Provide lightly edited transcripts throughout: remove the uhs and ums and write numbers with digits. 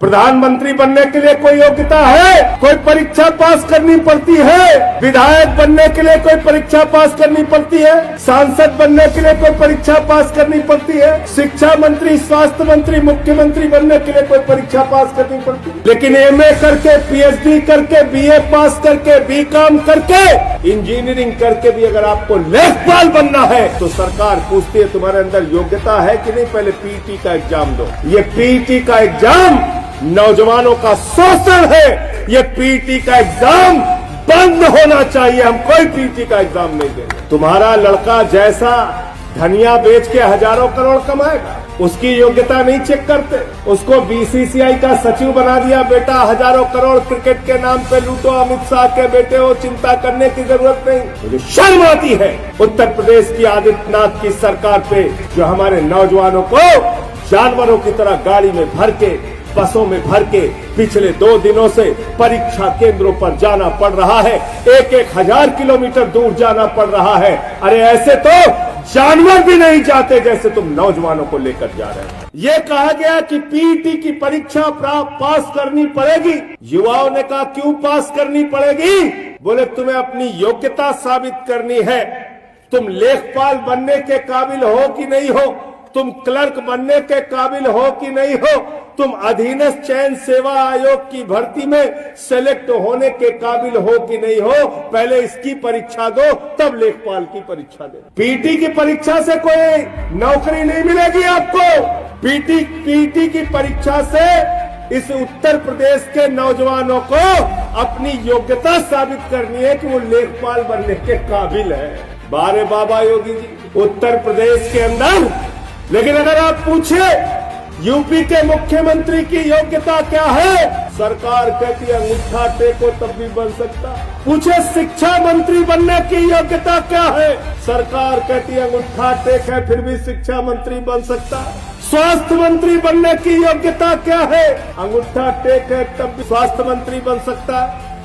प्रधानमंत्री बनने के लिए कोई योग्यता है? कोई परीक्षा पास करनी पड़ती है? विधायक बनने के लिए कोई परीक्षा पास करनी पड़ती है? सांसद बनने के लिए कोई परीक्षा पास करनी पड़ती है? शिक्षा मंत्री, स्वास्थ्य मंत्री, मुख्यमंत्री बनने के लिए कोई परीक्षा पास करनी पड़ती है? लेकिन एमए करके, पीएचडी करके, बीए पास करके, बीकॉम करके, इंजीनियरिंग करके भी अगर आपको लेखपाल बनना है तो सरकार पूछती है तुम्हारे अंदर योग्यता है कि नहीं, पहले पीटी का एग्जाम दो। ये पीटी का एग्जाम नौजवानों का शोषण है। ये पीटी का एग्जाम बंद होना चाहिए। हम कोई पीटी का एग्जाम नहीं देंगे। तुम्हारा लड़का जैसा धनिया बेच के हजारों करोड़ कमाएगा, उसकी योग्यता नहीं चेक करते। उसको बीसीसीआई का सचिव बना दिया, बेटा हजारों करोड़ क्रिकेट के नाम पे लूटो, अमित शाह के बेटे हो, चिंता करने की जरूरत नहीं। मुझे शर्म आती है उत्तर प्रदेश की आदित्यनाथ की सरकार पे, जो हमारे नौजवानों को जानवरों की तरह गाड़ी में भर के, बसों में भर के पिछले 2 दिनों से परीक्षा केंद्रों पर जाना पड़ रहा है। 1-1 हजार किलोमीटर दूर जाना पड़ रहा है। अरे ऐसे तो जानवर भी नहीं जाते जैसे तुम नौजवानों को लेकर जा रहे हो। ये कहा गया कि पीटी की परीक्षा पास करनी पड़ेगी। युवाओं ने कहा क्यों पास करनी पड़ेगी? बोले तुम्हें अपनी योग्यता साबित करनी है। तुम लेखपाल बनने के काबिल हो कि नहीं हो, तुम क्लर्क बनने के काबिल हो कि नहीं हो, तुम अधीनस्थ चयन सेवा आयोग की भर्ती में सेलेक्ट होने के काबिल हो कि नहीं हो, पहले इसकी परीक्षा दो, तब लेखपाल की परीक्षा दे। पीटी की परीक्षा से कोई नौकरी नहीं मिलेगी आपको। पीटी की परीक्षा से इस उत्तर प्रदेश के नौजवानों को अपनी योग्यता साबित करनी है कि वो लेखपाल बनने के काबिल है। बारे बाबा योगी जी, उत्तर प्रदेश के अंदर। लेकिन अगर आप पूछे यूपी के मुख्यमंत्री की योग्यता क्या है, सरकार कहती है अंगूठा टेको तब भी बन सकता। पूछे शिक्षा मंत्री बनने की योग्यता क्या है, सरकार कहती है अंगूठा टेक है फिर भी शिक्षा मंत्री बन सकता। स्वास्थ्य मंत्री बनने की योग्यता क्या है, अंगूठा टेक है तब भी स्वास्थ्य मंत्री बन सकता।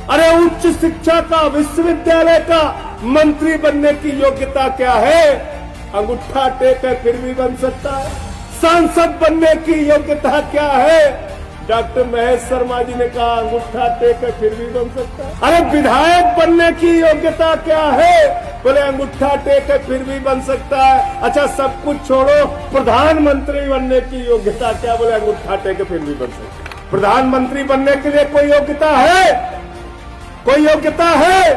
अरे उच्च शिक्षा का, विश्वविद्यालय का मंत्री बनने की योग्यता क्या है, अंगूठा टेक है फिर भी बन सकता है। सांसद बनने की योग्यता क्या है, डॉक्टर महेश शर्मा जी ने कहा अंगूठा टेक है फिर भी बन सकता है। अरे विधायक बनने की योग्यता क्या है, बोले अंगूठा टेक है फिर भी बन सकता है। अच्छा सब कुछ छोड़ो, प्रधानमंत्री बनने की योग्यता क्या, बोले अंगूठा टेक है फिर भी बन सकता है। प्रधानमंत्री बनने के लिए कोई योग्यता है? कोई योग्यता है?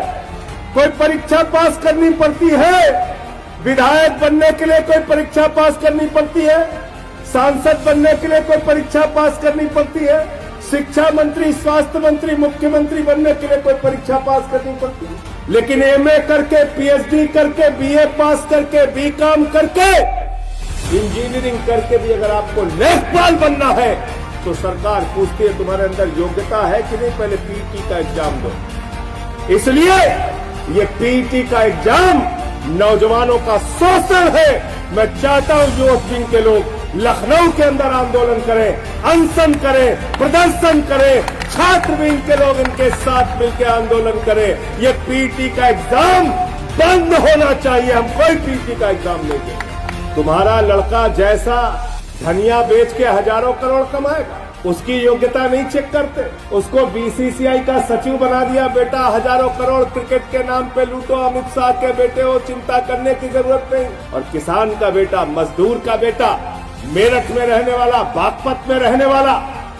कोई परीक्षा पास करनी पड़ती है? विधायक बनने के लिए कोई परीक्षा पास करनी पड़ती है? सांसद बनने के लिए कोई परीक्षा पास करनी पड़ती है? शिक्षा मंत्री, स्वास्थ्य मंत्री, मुख्यमंत्री बनने के लिए कोई परीक्षा पास करनी पड़ती है? लेकिन एमए करके, पीएचडी करके, बीए पास करके, बीकॉम करके, इंजीनियरिंग करके भी अगर आपको लेखपाल बनना है तो सरकार पूछती है तुम्हारे अंदर योग्यता है कि नहीं, पहले पीटी का एग्जाम दो। इसलिए ये पीटी का एग्जाम नौजवानों का शोषण है। मैं चाहता हूं युवक विंग के लोग लखनऊ के अंदर आंदोलन करें, अनशन करें, प्रदर्शन करें, छात्र विंग के लोग इनके साथ मिलकर आंदोलन करें। ये पीटी का एग्जाम बंद होना चाहिए। हम कोई पीटी का एग्जाम नहीं देंगे। तुम्हारा लड़का जैसा धनिया बेच के हजारों करोड़ कमाएगा, उसकी योग्यता नहीं चेक करते। उसको बीसीसीआई का सचिव बना दिया, बेटा हजारों करोड़ क्रिकेट के नाम पे लूटो, अमित शाह के बेटे हो, चिंता करने की जरूरत नहीं। और किसान का बेटा, मजदूर का बेटा, मेरठ में रहने वाला, बागपत में रहने वाला,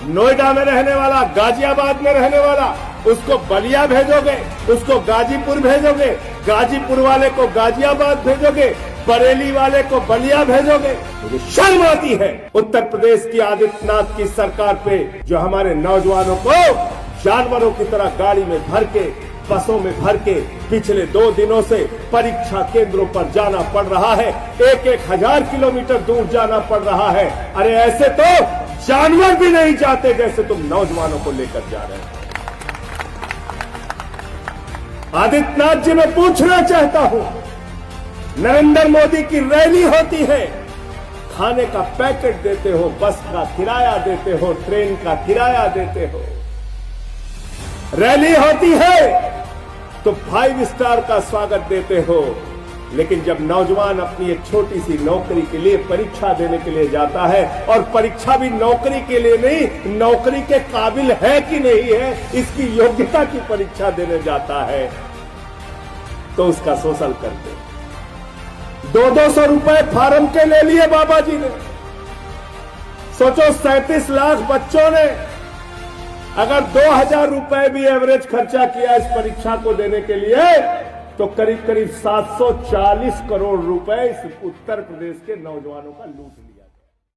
नोएडा में रहने वाला, गाजियाबाद में रहने वाला, उसको बलिया भेजोगे, उसको गाजीपुर भेजोगे, गाजीपुर वाले को गाजियाबाद भेजोगे, बरेली वाले को बलिया भेजोगे। मुझे शर्म आती है उत्तर प्रदेश की आदित्यनाथ की सरकार पे, जो हमारे नौजवानों को जानवरों की तरह गाड़ी में भर के, बसों में भर के पिछले 2 दिनों से परीक्षा केंद्रों पर जाना पड़ रहा है। 1-1 हजार किलोमीटर दूर जाना पड़ रहा है। अरे ऐसे तो जानवर भी नहीं जाते जैसे तुम नौजवानों को लेकर जा रहे हो। आदित्यनाथ जी मैं पूछना चाहता हूं, नरेंद्र मोदी की रैली होती है, खाने का पैकेट देते हो, बस का किराया देते हो, ट्रेन का किराया देते हो। रैली होती है तो 5 स्टार का स्वागत देते हो, लेकिन जब नौजवान अपनी एक छोटी सी नौकरी के लिए परीक्षा देने के लिए जाता है, और परीक्षा भी नौकरी के लिए नहीं, नौकरी के काबिल है कि नहीं है इसकी योग्यता की परीक्षा देने जाता है, तो उसका शोषण करते। 200 रुपए फार्म के ले लिए बाबा जी ने। सोचो 37 लाख बच्चों ने अगर 2000 रुपए भी एवरेज खर्चा किया इस परीक्षा को देने के लिए, तो करीब करीब 740 करोड़ रुपए इस उत्तर प्रदेश के नौजवानों का लूट